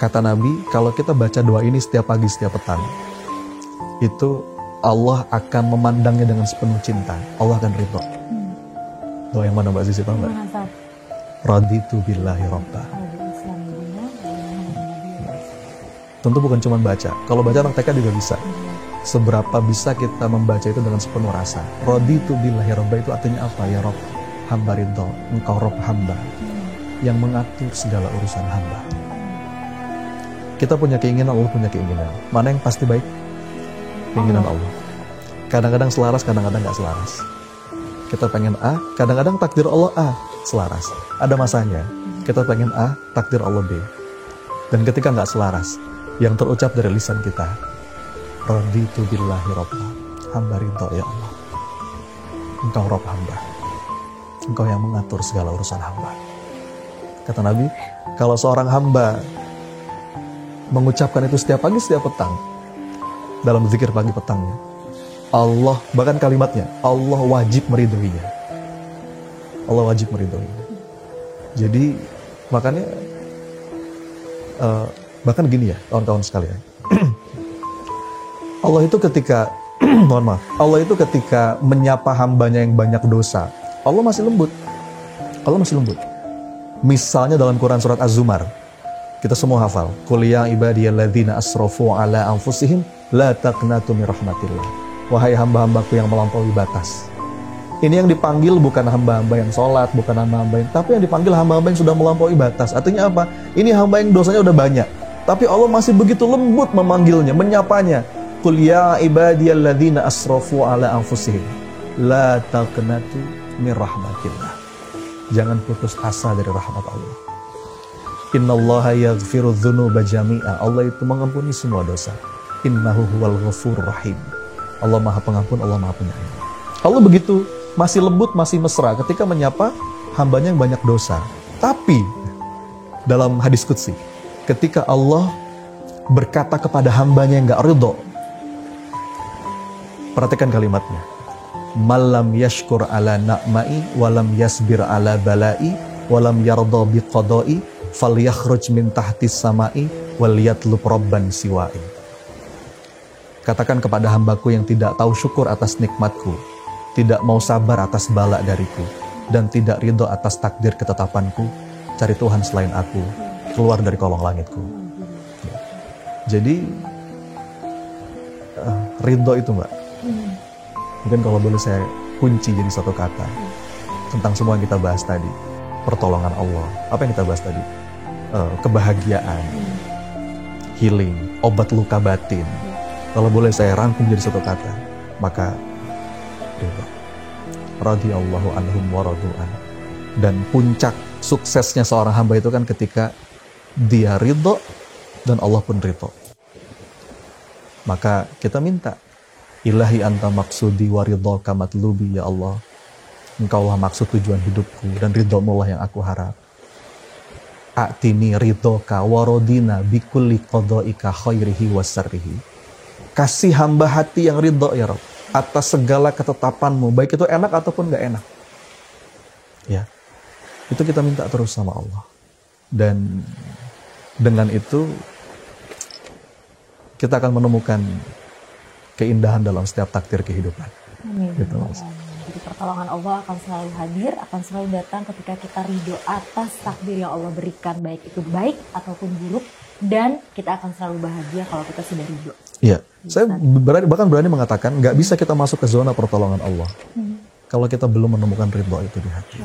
Kata Nabi, kalau kita baca doa ini setiap pagi, setiap petang, itu Allah akan memandangnya dengan sepenuh cinta. Allah akan ridho. Doa yang mana Mbak Zizi, tahu nggak? Raditu billahi robba. Tentu bukan cuma baca. Kalau baca anak TK juga bisa. Seberapa bisa kita membaca itu dengan sepenuh rasa. Raditu billahi robba itu artinya apa? Ya Rob, hamba ridho. Engkau Rob hamba yang mengatur segala urusan hamba. Kita punya keinginan, Allah punya keinginan. Mana yang pasti baik? Keinginan Allah. Kadang-kadang selaras, kadang-kadang nggak selaras. Kita pengen A, kadang-kadang takdir Allah A, selaras. Ada masanya, kita pengen A, takdir Allah B. Dan ketika nggak selaras, yang terucap dari lisan kita, Raditu billahi robba, hamba ridho ya Allah. Engkau Rob hamba. Engkau yang mengatur segala urusan hamba. Kata Nabi, kalau seorang hamba mengucapkan itu setiap pagi, setiap petang, dalam zikir pagi petangnya, Allah, bahkan kalimatnya, Allah wajib meridhoinya. Allah wajib meridhoinya. Jadi, makanya, bahkan gini ya, kawan-kawan sekalian. Allah itu ketika, mohon maaf, Allah itu ketika menyapa hambanya yang banyak dosa, Allah masih lembut. Allah masih lembut. Misalnya dalam Quran surat Az-Zumar, kita semua hafal. Qul ya ibadiyalladzina asrafu ala anfusihim la taqnatu min rahmatillah. Wahai hamba-hambaku yang melampaui batas. Ini yang dipanggil bukan hamba-hamba yang sholat, bukan hamba-hamba yang, tapi yang dipanggil hamba-hamba yang sudah melampaui batas. Artinya apa? Ini hamba yang dosanya udah banyak, tapi Allah masih begitu lembut memanggilnya, menyapanya. Qul ya ibadiyalladzina asrafu ala anfusihim la taqnatu min rahmatillah. Jangan putus asa dari rahmat Allah. Innallaha yaghfiru dzunuba jami'a. Allah itu mengampuni semua dosa. Innahu huwal ghafurur rahim. Allah Maha Pengampun, Allah Maha Penyayang. Allah begitu masih lembut, masih mesra ketika menyapa hambanya yang banyak dosa. Tapi dalam hadis qudsi, ketika Allah berkata kepada hambanya yang gak ridho, perhatikan kalimatnya. Malam yashkur ala na'mai walam yasbir ala balai walam yarda biqadai falyakhruj min tahtis samai wal yatlub rabban siwai. Katakan kepada hambaku yang tidak tahu syukur atas nikmatku, tidak mau sabar atas bala dariku, dan tidak ridho atas takdir ketetapanku, cari Tuhan selain aku, keluar dari kolong langitku. Jadi ridho itu Mbak, mungkin kalau boleh saya kunci jadi satu kata tentang semua yang kita bahas tadi. Pertolongan Allah, apa yang kita bahas tadi? Kebahagiaan, healing, obat luka batin. Kalau boleh saya rangkum jadi satu kata, maka ridho. Radhiyallahu anhum wa radu'an. Dan puncak suksesnya seorang hamba itu kan ketika dia ridho dan Allah pun ridho. Maka kita minta, Ilahi anta maksudi wa ridhoka matlubi ya Allah. Engkaulah maksud tujuan hidupku dan ridhomu lah yang aku harap. A'tini ridhoka warodina bikulli qadha'ika khairihi wa syarrihi. Kasih hamba hati yang ridho ya Rabb atas segala ketetapanmu, baik itu enak ataupun gak enak. Ya, itu kita minta terus sama Allah. Dan dengan itu kita akan menemukan keindahan dalam setiap takdir kehidupan. Amin. Gitu, Jadi pertolongan Allah akan selalu hadir, akan selalu datang ketika kita ridho atas takdir yang Allah berikan, baik itu baik ataupun buruk, dan kita akan selalu bahagia kalau kita sudah ridho. Iya, saya bahkan berani mengatakan nggak bisa kita masuk ke zona pertolongan Allah kalau kita belum menemukan ridho itu di hati.